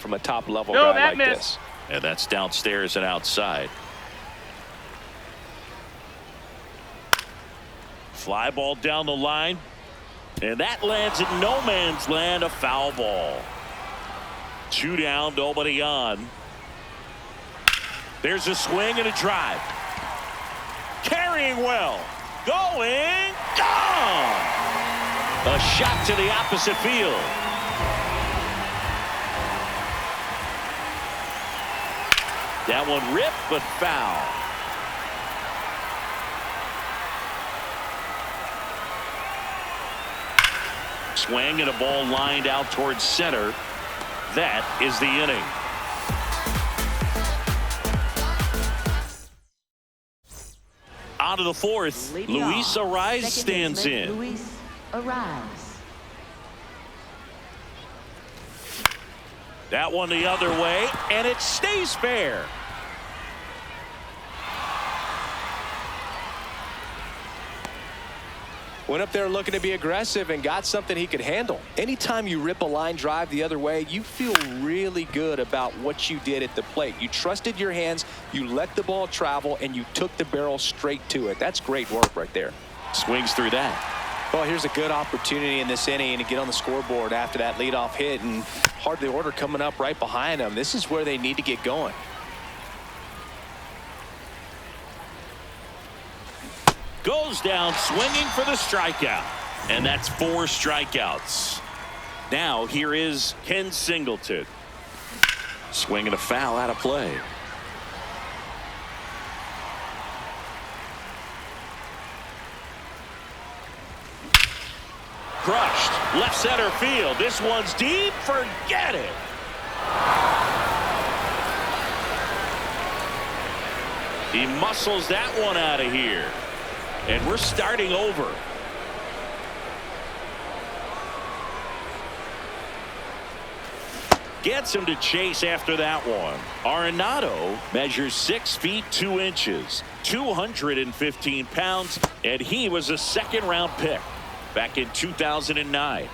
from a top-level guy like this. And that's downstairs and outside. Fly ball down the line. And that lands in no man's land, a foul ball. 2 down, nobody on. There's a swing and a drive. Carrying well. Going. Gone. A shot to the opposite field. That one ripped, but foul. Swing and a ball lined out towards center. That is the inning. On to the 4th. Luis Arraez stands in. Luis Arraez. That one the other way, and it stays fair. Went up there looking to be aggressive and got something he could handle. Anytime you rip a line drive the other way, you feel really good about what you did at the plate. You trusted your hands, you let the ball travel, and you took the barrel straight to it. That's great work right there. Swings through that. Well, here's a good opportunity in this inning to get on the scoreboard after that leadoff hit, and hard the order coming up right behind them. This is where they need to get going. Goes down swinging for the strikeout. And that's 4 strikeouts. Now here is Ken Singleton. Swinging a foul out of play. Crushed. Left center field. This one's deep. Forget it. He muscles that one out of here. And we're starting over. Gets him to chase after that one. Arenado measures 6 feet 2 inches, 215 pounds, and he was a 2nd-round pick back in 2009.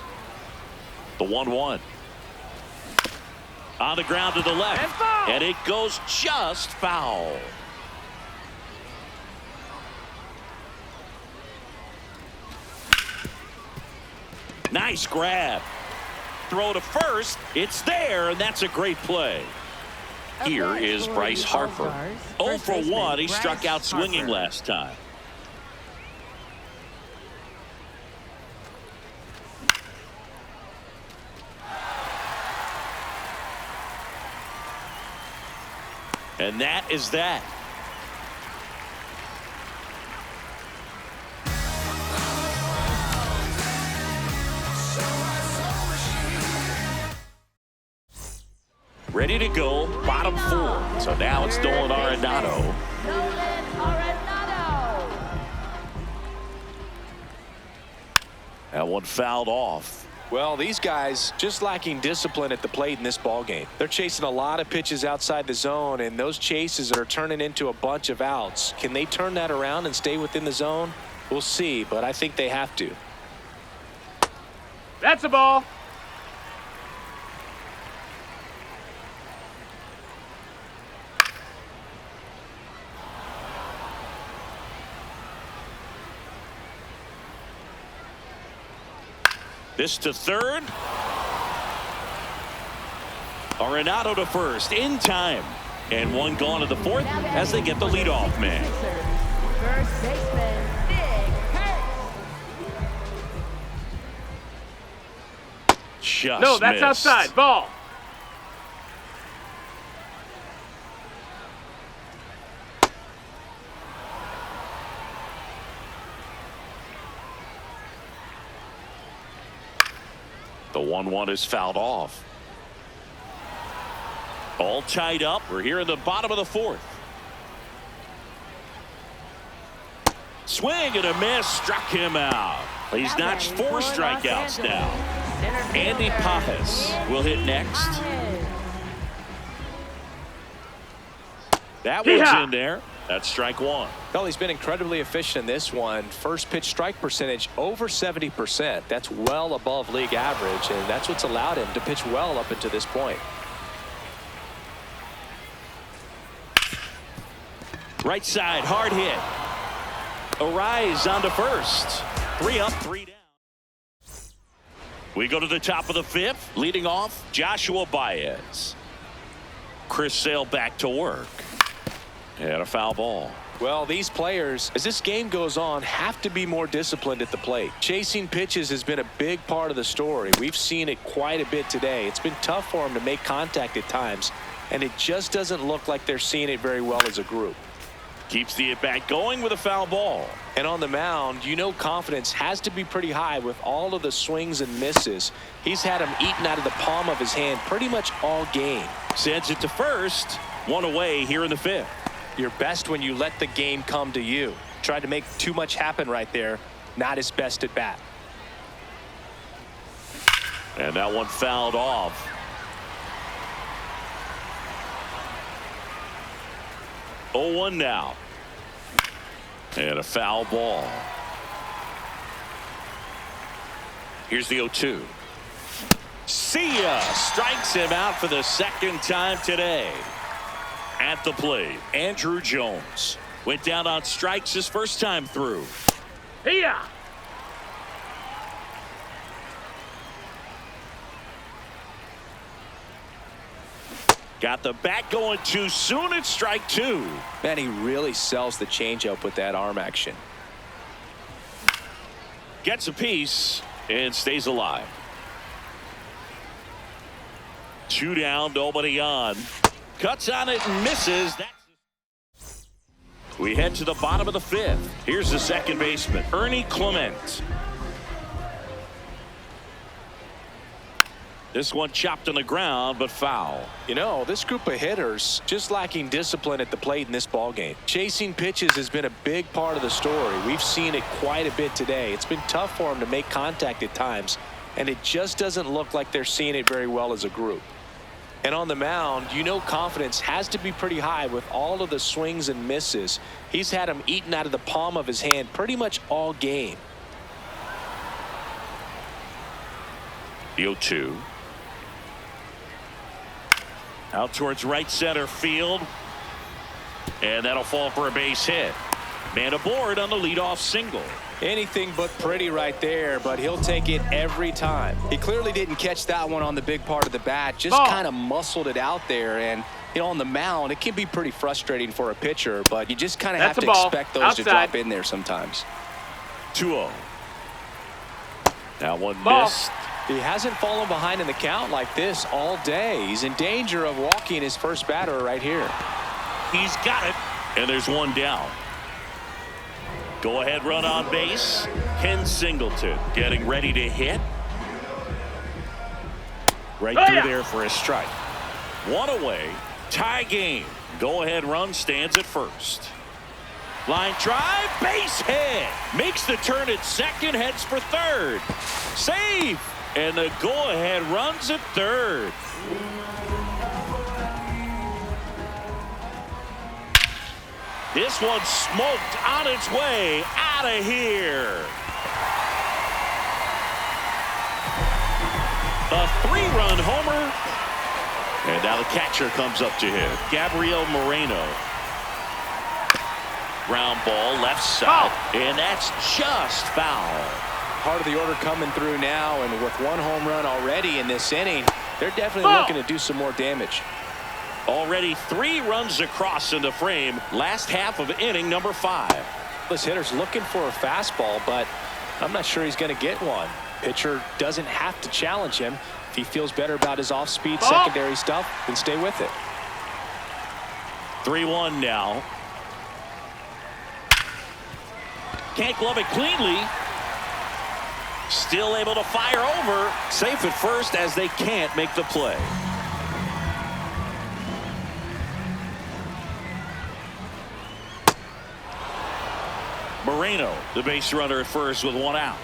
The 1-1. On the ground to the left, and it goes just foul. Nice grab. Throw to first. It's there, and that's a great play. Here is Bryce Harper. 0 for 1. He struck out swinging last time. And that is that. Ready to go, bottom 4. So now it's Nolan Arenado. That one fouled off. Well, these guys just lacking discipline at the plate in this ball game. They're chasing a lot of pitches outside the zone, and those chases are turning into a bunch of outs. Can they turn that around and stay within the zone? We'll see, but I think they have to. That's a ball. This to third. Arenado to first in time. And one gone to the 4th as they get the leadoff man. First baseman, Big Hurt. Just No, that's missed. outside. Ball. The 1-1 is fouled off. All tied up. We're here in the bottom of the 4th. Swing and a miss. Struck him out. He's notched 4 strikeouts now. Andy Pajas will hit next. That one's in there. That's strike 1. Well, he's been incredibly efficient in this one. First pitch strike percentage over 70%. That's well above league average, and that's what's allowed him to pitch well up until this point. Right side, hard hit. Arise on to first. 3 up, 3 down. We go to the top of the 5th. Leading off, Joshua Baez. Chris Sale back to work. And a foul ball. Well, these players, as this game goes on, have to be more disciplined at the plate. Chasing pitches has been a big part of the story. We've seen it quite a bit today. It's been tough for them to make contact at times, and it just doesn't look like they're seeing it very well as a group. Keeps the at-bat going with a foul ball. And on the mound, you know confidence has to be pretty high with all of the swings and misses. He's had them eaten out of the palm of his hand pretty much all game. Sends it to first. 1 away here in the 5th. You're best when you let the game come to you. Tried to make too much happen right there. Not his best at bat. And that one fouled off. Oh, 1 now. And a foul ball. Here's the 0-2. See ya! Strikes him out for the second time today. At the plate, Andrew Jones went down on strikes his first time through. Here. Got the bat going too soon. It's strike 2. Man, he really sells the changeup with that arm action. Gets a piece and stays alive. 2 down, nobody on. Cuts on it and misses. We head to the bottom of the 5th. Here's the second baseman, Ernie Clement. This one chopped on the ground, but foul. You know, this group of hitters just lacking discipline at the plate in this ballgame. Chasing pitches has been a big part of the story. We've seen it quite a bit today. It's been tough for them to make contact at times, and it just doesn't look like they're seeing it very well as a group. And on the mound, you know confidence has to be pretty high with all of the swings and misses. He's had them eaten out of the palm of his hand pretty much all game. The 0-2. Out towards right center field. And that'll fall for a base hit. Man aboard on the leadoff single. Anything but pretty right there, but he'll take it every time. He clearly didn't catch that one on the big part of the bat, just kind of muscled it out there. And, you know, on the mound, it can be pretty frustrating for a pitcher, but you just kind of have to expect those to drop in there sometimes. 2-0. That one missed. He hasn't fallen behind in the count like this all day. He's in danger of walking his first batter right here. He's got it. And there's 1 down. Go ahead run on base. Ken Singleton getting ready to hit. Right through there for a strike. 1 away. Tie game. Go ahead run stands at first. Line drive. Base hit. Makes the turn at second. Heads for third. Safe. And the go ahead runs at third. This one smoked on its way out of here. A 3-run homer. And now the catcher comes up to him. Gabriel Moreno. Ground ball left side. And that's just foul. Part of the order coming through now, and with 1 home run already in this inning, they're definitely looking to do some more damage. Already 3 runs across in the frame. Last half of inning number 5. This hitter's looking for a fastball, but I'm not sure he's going to get one. Pitcher doesn't have to challenge him. If he feels better about his off-speed secondary stuff, then stay with it. 3-1 now. Can't glove it cleanly. Still able to fire over. Safe at first as they can't make the play. Moreno, the base runner at first with 1 out.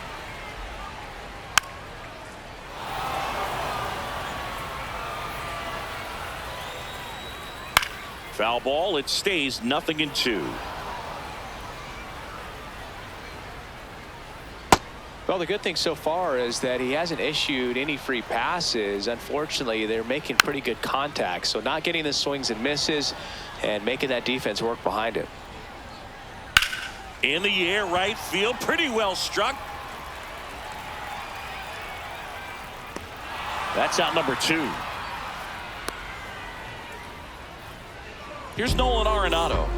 Foul ball. It stays 0-2. Well, the good thing so far is that he hasn't issued any free passes. Unfortunately, they're making pretty good contact, so not getting the swings and misses and making that defense work behind it. In the air, right field, pretty well struck. That's out number 2. Here's Nolan Arenado.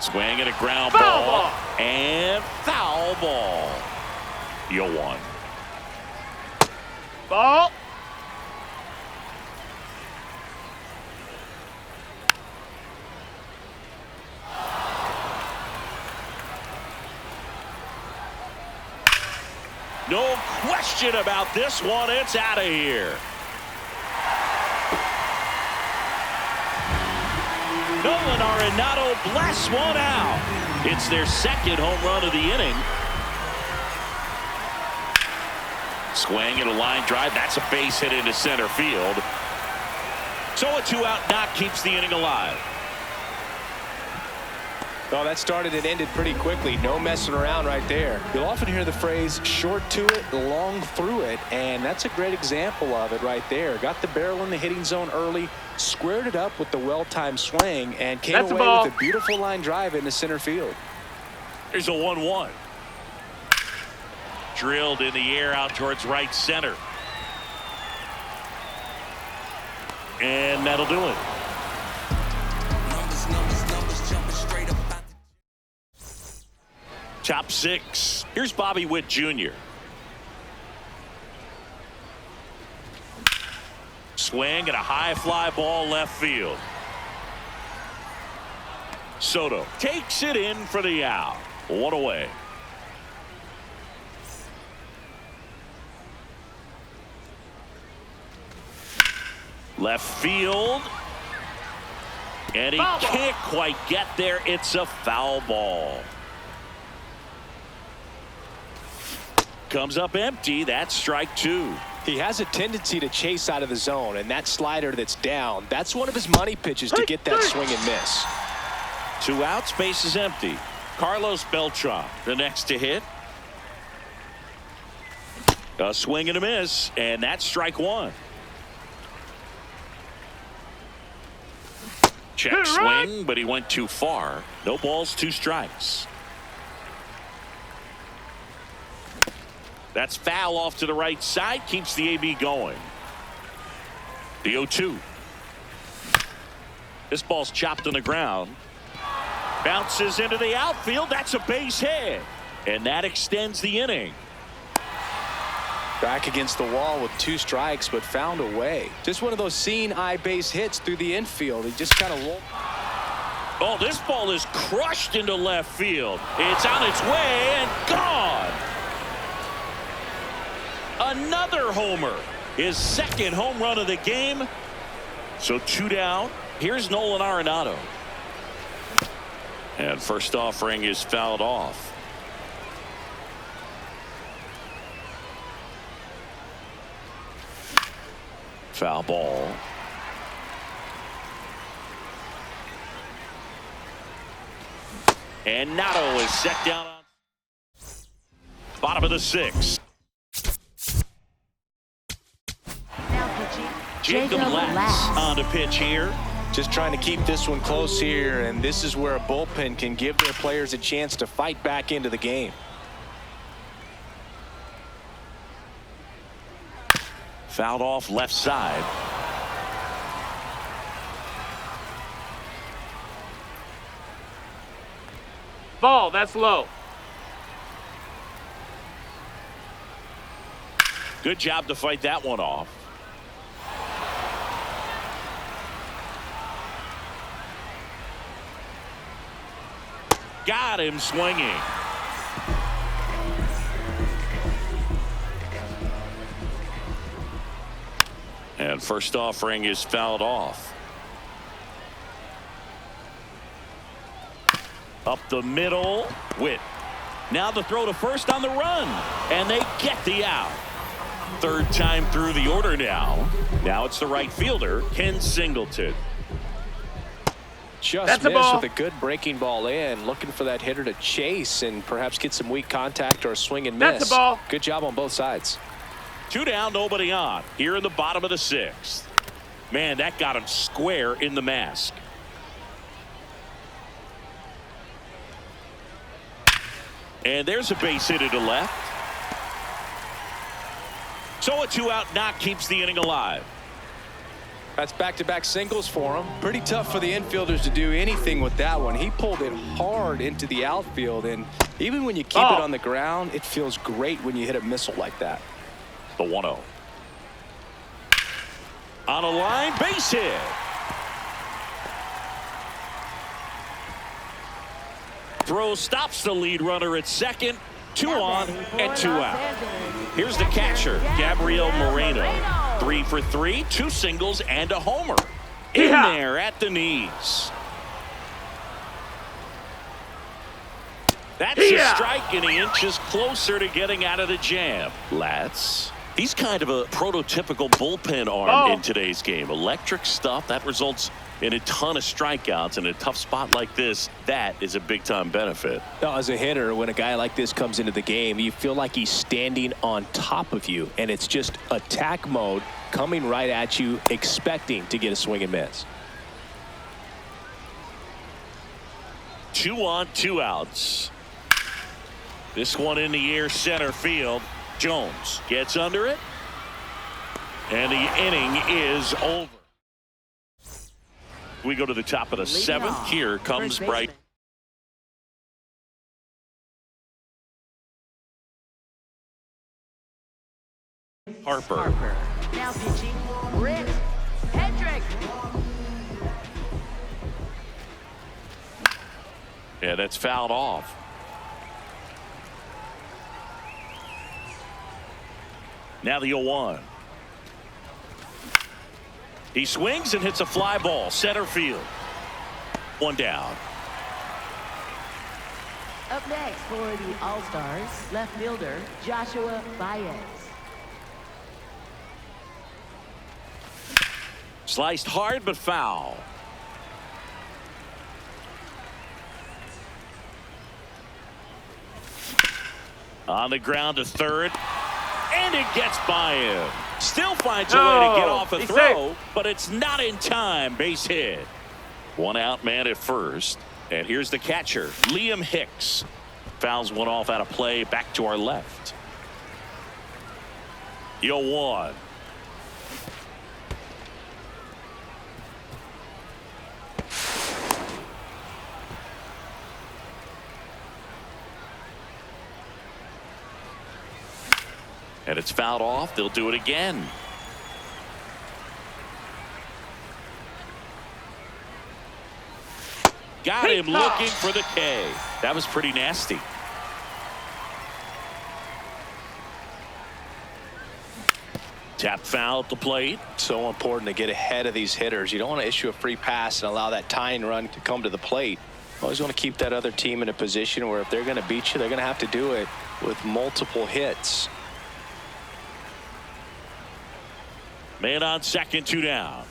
Swing and a ground ball. And foul ball. You won. Ball. No question about this one. It's out of here. Nolan Arenado blasts one out. It's their second home run of the inning. Swing and a line drive. That's a base hit into center field. So a 2-out knock keeps the inning alive. Well, that started and ended pretty quickly. No messing around right there. You'll often hear the phrase short to it, long through it, and that's a great example of it right there. Got the barrel in the hitting zone early, squared it up with the well-timed swing, and came away with a beautiful line drive into center field. Here's a 1-1. Drilled in the air out towards right center. And that'll do it. Top 6. Here's Bobby Witt Jr. Swing and a high fly ball left field. Soto takes it in for the out. 1 away. Left field. And he can't quite get there. It's a foul ball. Comes up empty. That's strike 2. He has a tendency to chase out of the zone, and that slider that's down, that's one of his money pitches to get that swing and miss. 2 outs, base is empty. Carlos Beltran, the next to hit. A swing and a miss, and that's strike 1. Check swing, but he went too far. No balls, 2 strikes. That's foul off to the right side. Keeps the AB going. The 0-2. This ball's chopped on the ground. Bounces into the outfield. That's a base hit. And that extends the inning. Back against the wall with 2 strikes, but found a way. Just one of those seeing eye base hits through the infield. He just kind of rolled. Oh, this ball is crushed into left field. It's on its way and gone. Another homer. His second home run of the game. So 2 down. Here's Nolan Arenado. And first offering is fouled off. Foul ball. And Nato is set down on bottom of the 6th. Jacob Latz on the pitch here. Just trying to keep this one close here, and this is where a bullpen can give their players a chance to fight back into the game. Fouled off left side. Ball, that's low. Good job to fight that one off. Got him swinging. And first offering is fouled off. Up the middle. Witt. Now the throw to first on the run. And they get the out. Third time through the order now. Now it's the right fielder, Ken Singleton. Just missed with a good breaking ball in. Looking for that hitter to chase and perhaps get some weak contact or a swing and miss. That's a ball. Good job on both sides. 2 down, nobody on. Here in the bottom of the 6th. Man, that got him square in the mask. And there's a base hit to left. So a 2-out knock keeps the inning alive. That's back-to-back singles for him. Pretty tough for the infielders to do anything with that one. He pulled it hard into the outfield, and even when you keep it on the ground, it feels great when you hit a missile like that. The 1-0. On a line, base hit. Throw stops the lead runner at second. 2 on and 2 out. Here's the catcher, Gabriel Moreno. 3 for 3, 2 singles and a homer. In there at the knees. That's a strike, and he inches closer to getting out of the jam. Latz. He's kind of a prototypical bullpen arm in today's game. Electric stuff that results in a ton of strikeouts in a tough spot like this. That is a big-time benefit. Now, as a hitter, when a guy like this comes into the game, you feel like he's standing on top of you, and it's just attack mode coming right at you, expecting to get a swing and miss. 2 on, 2 outs. This one in the air, center field. Jones gets under it, and the inning is over. We go to the top of the 7th. Here comes Bright. Harper. Now pitching, Britt Hendrick. Yeah, that's fouled off. Now the 0-1. He swings and hits a fly ball, center field. 1 down. Up next for the All-Stars, left fielder Joshua Baez. Sliced hard but foul. On the ground to third. And it gets by him. Still finds a way to get off a throw, but it's not in time. Base hit. 1 out man at first. And here's the catcher, Liam Hicks. Fouls one off out of play, back to our left. 0-1. And it's fouled off. They'll do it again. Got him looking for the K. That was pretty nasty. Tap foul at the plate. So important to get ahead of these hitters. You don't want to issue a free pass and allow that tying run to come to the plate. Always want to keep that other team in a position where if they're going to beat you, they're going to have to do it with multiple hits. Man on second, 2 down.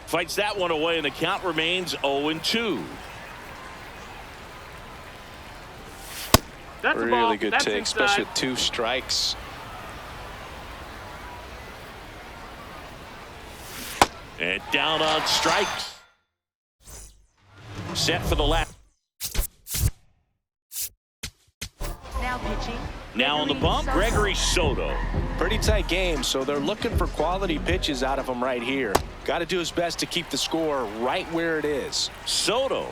Fights that one away, and the count remains 0-2. That's really a ball. good That's take, inside. especially with 2 strikes. And down on strikes. Set for the left. Now pitching. Now on the bump, Gregory Soto. Pretty tight game, so they're looking for quality pitches out of him right here. Got to do his best to keep the score right where it is. Soto,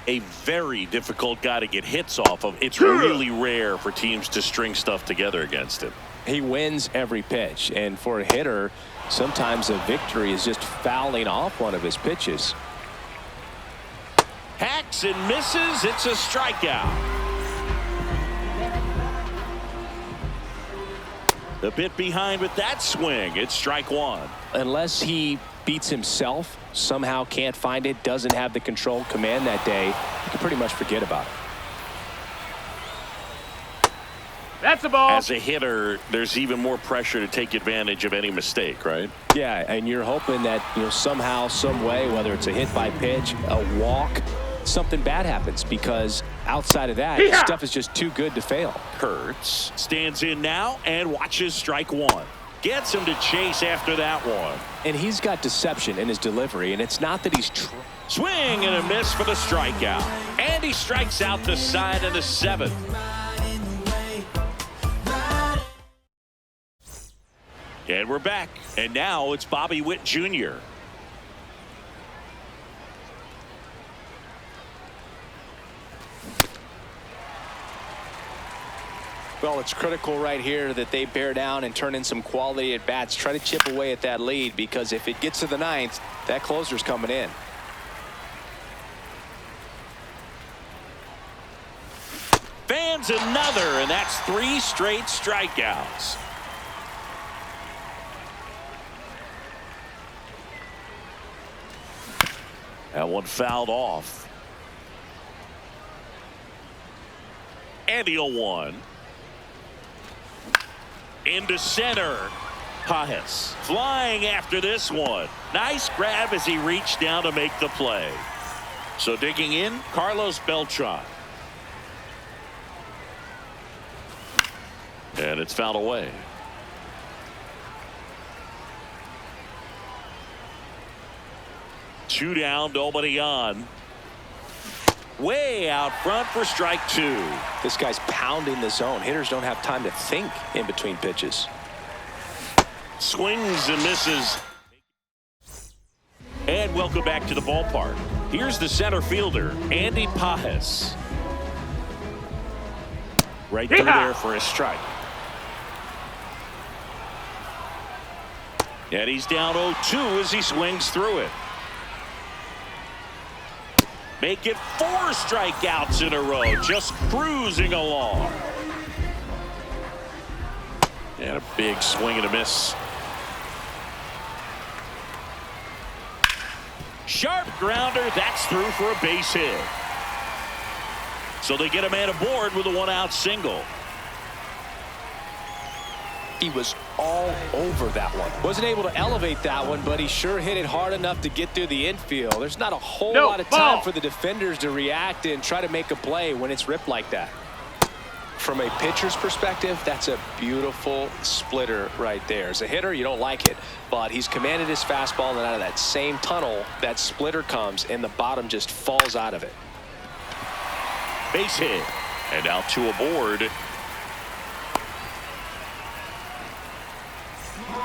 a very difficult guy to get hits off of. It's really rare for teams to string stuff together against him. He wins every pitch, and for a hitter, sometimes a victory is just fouling off one of his pitches. Hacks and misses. It's a strikeout. A bit behind with that swing. It's strike 1. Unless he beats himself, somehow can't find it, doesn't have the control command that day, you can pretty much forget about it. That's a ball. As a hitter, there's even more pressure to take advantage of any mistake, right? Yeah, and you're hoping that, somehow, some way, whether it's a hit by pitch, a walk, something bad happens, because outside of that, stuff is just too good to fail. Kurtz stands in now and watches strike 1. Gets him to chase after that one. And he's got deception in his delivery, and it's not that he's swing and a miss for the strikeout. And he strikes out the side of the 7th. And we're back. And now it's Bobby Witt Jr. Well, it's critical right here that they bear down and turn in some quality at bats. Try to chip away at that lead, because if it gets to the ninth, that closer's coming in. Fans another, and that's 3 straight strikeouts. That one fouled off. And the 0-1. Into center. Pajes flying after this one. Nice grab as he reached down to make the play. So digging in, Carlos Beltran. And it's fouled away. Two down, nobody on. Way out front for strike 2. This guy's pounding the zone. Hitters don't have time to think in between pitches. Swings and misses. And welcome back to the ballpark. Here's the center fielder, Andy Pajes. Right through there for a strike. And he's down 0-2 as he swings through it. Make it 4 strikeouts in a row, just cruising along. And a big swing and a miss. Sharp grounder, that's through for a base hit. So they get a man aboard with a 1-out single. He was all over that one. Wasn't able to elevate that one, but he sure hit it hard enough to get through the infield. There's not a whole lot of time for the defenders to react and try to make a play when it's ripped like that. From a pitcher's perspective, that's a beautiful splitter right there. As a hitter, you don't like it, but he's commanded his fastball, and out of that same tunnel, that splitter comes, and the bottom just falls out of it. Base hit. And now 2 aboard.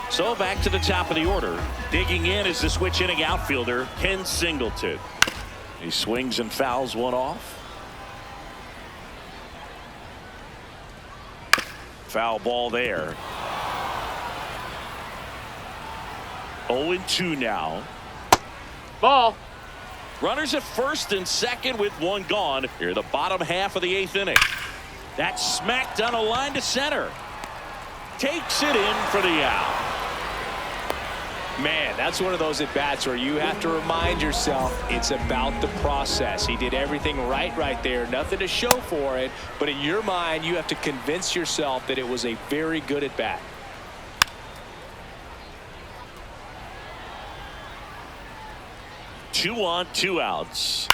So back to the top of the order. Digging in is the switch inning outfielder, Ken Singleton. He swings and fouls one off. Foul ball there. 0-2 now. Ball. Runners at first and second with 1 gone. Here the bottom half of the 8th inning. That's smacked on a line to center. Takes it in for the out. Man, that's one of those at-bats where you have to remind yourself it's about the process. He did everything right there. Nothing to show for it. But in your mind, you have to convince yourself that it was a very good at-bat. Two on, 2 outs.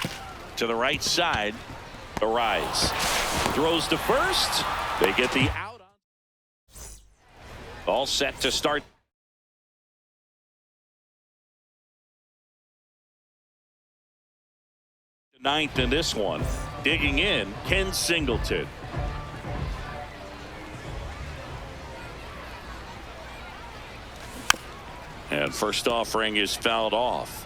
To the right side. Arise. Throws to first. They get the out. All set to start. Ninth in this one. Digging in, Ken Singleton. And first offering is fouled off.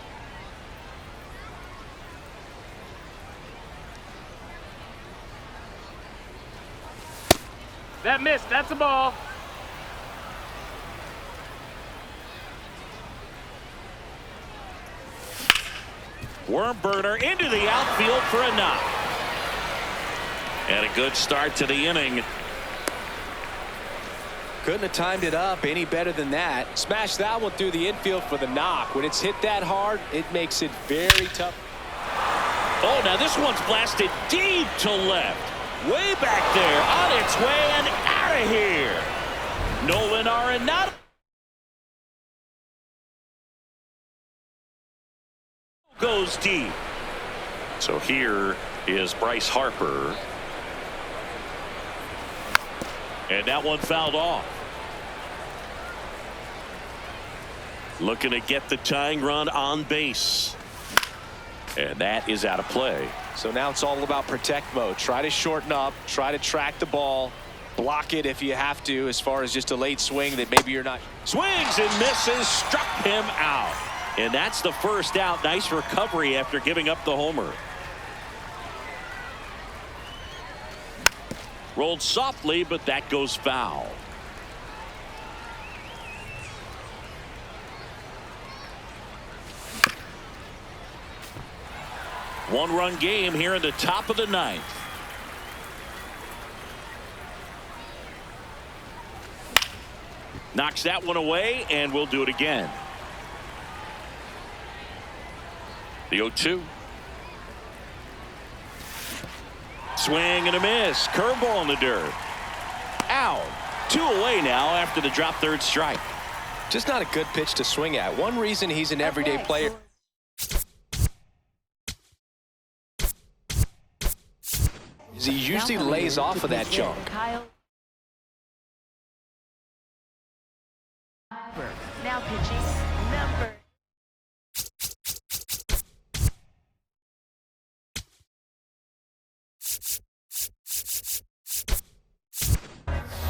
That missed. That's a ball. Worm burner into the outfield for a knock. And a good start to the inning. Couldn't have timed it up any better than that. Smashed that one through the infield for the knock. When it's hit that hard, it makes it very tough. Oh, now this one's blasted deep to left. Way back there, on its way and out of here. Nolan Arenado goes deep. So here is Bryce Harper. And that one fouled off. Looking to get the tying run on base. And that is out of play. So now it's all about protect mode. Try to shorten up. Try to track the ball. block it if you have to, as far as just a late swing that maybe you're not. Swings and misses, struck him out. And that's the first out. Nice recovery after giving up the homer. Rolled softly, but that goes foul. One-run game here in the top of the ninth. Knocks that one away, and we'll do it again. The 0-2. Swing and a miss. Curveball in the dirt. Out. 2 away now after the drop third strike. Just not a good pitch to swing at. One reason he's an everyday player is he usually lays off of that junk. Now pitching number.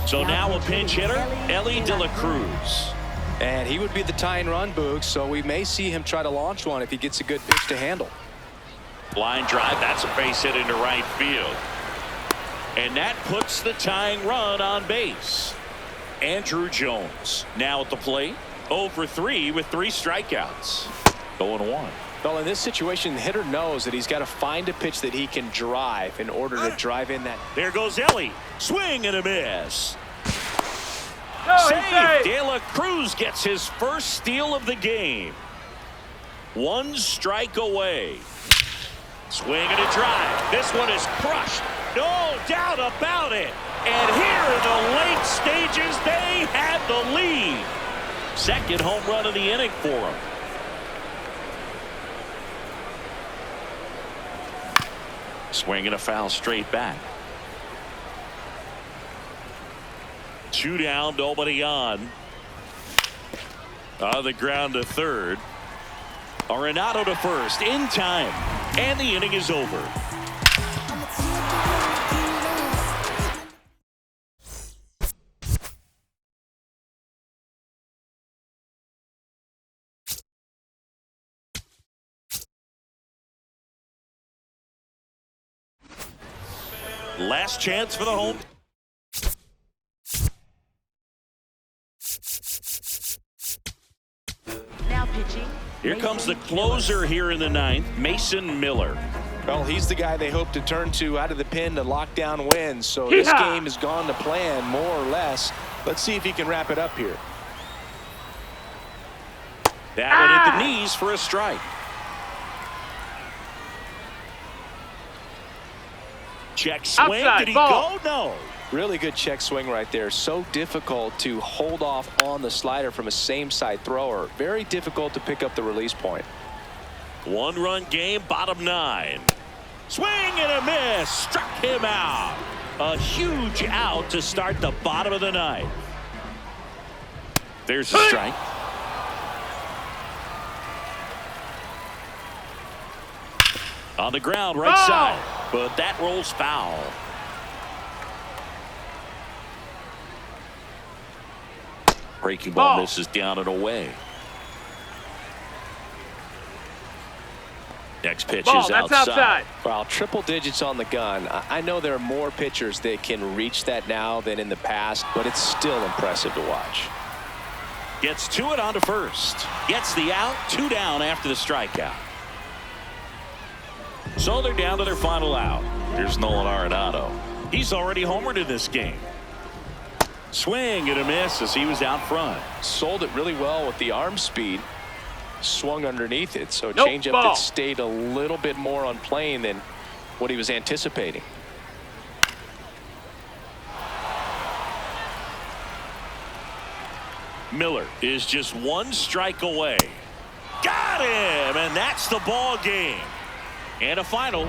So now a pinch hitter, Ellie De La Cruz. And he would be the tying run, Boog, so we may see him try to launch one if he gets a good pitch to handle. Line drive, that's a base hit into right field. And that puts the tying run on base. Andrew Jones now at the plate. 0 for 3 with 3 strikeouts. 0-1. Well, in this situation, the hitter knows that he's got to find a pitch that he can drive in order to drive in that. There goes Ellie. Swing and a miss. No, Save. De La Cruz gets his first steal of the game. 1 strike away. Swing and a drive. This one is crushed. No doubt about it. And here in the late stages, they had the lead. Second home run of the inning for him. Swing and a foul straight back. 2 down, nobody on. On the ground to third. Remontada to first in time. And the inning is over. Last chance for the home. Now pitching. Here comes the closer here in the ninth, Mason Miller. Well, he's the guy they hope to turn to out of the pen to lock down wins. So this game has gone to plan, more or less. Let's see if he can wrap it up here. That one at the knees for a strike. Check swing. Outside, Did he ball. go? No. Really good check swing right there. So difficult to hold off on the slider from a same side thrower. Very difficult to pick up the release point. 1-run game, bottom 9. Swing and a miss. Struck him out. A huge out to start the bottom of the ninth. There's a strike. On the ground, right side. But that rolls foul. Breaking ball misses down and away. Next pitch is outside. Well, triple digits on the gun. I know there are more pitchers that can reach that now than in the past, but it's still impressive to watch. Gets to it onto first. Gets the out. 2 down after the strikeout. So they're down to their final out. Here's Nolan Arenado. He's already homered in this game. Swing and a miss as he was out front. Sold it really well with the arm speed. Swung underneath it, so changeup that stayed a little bit more on plane than what he was anticipating. Miller is just 1 strike away. Got him, and that's the ball game. And a final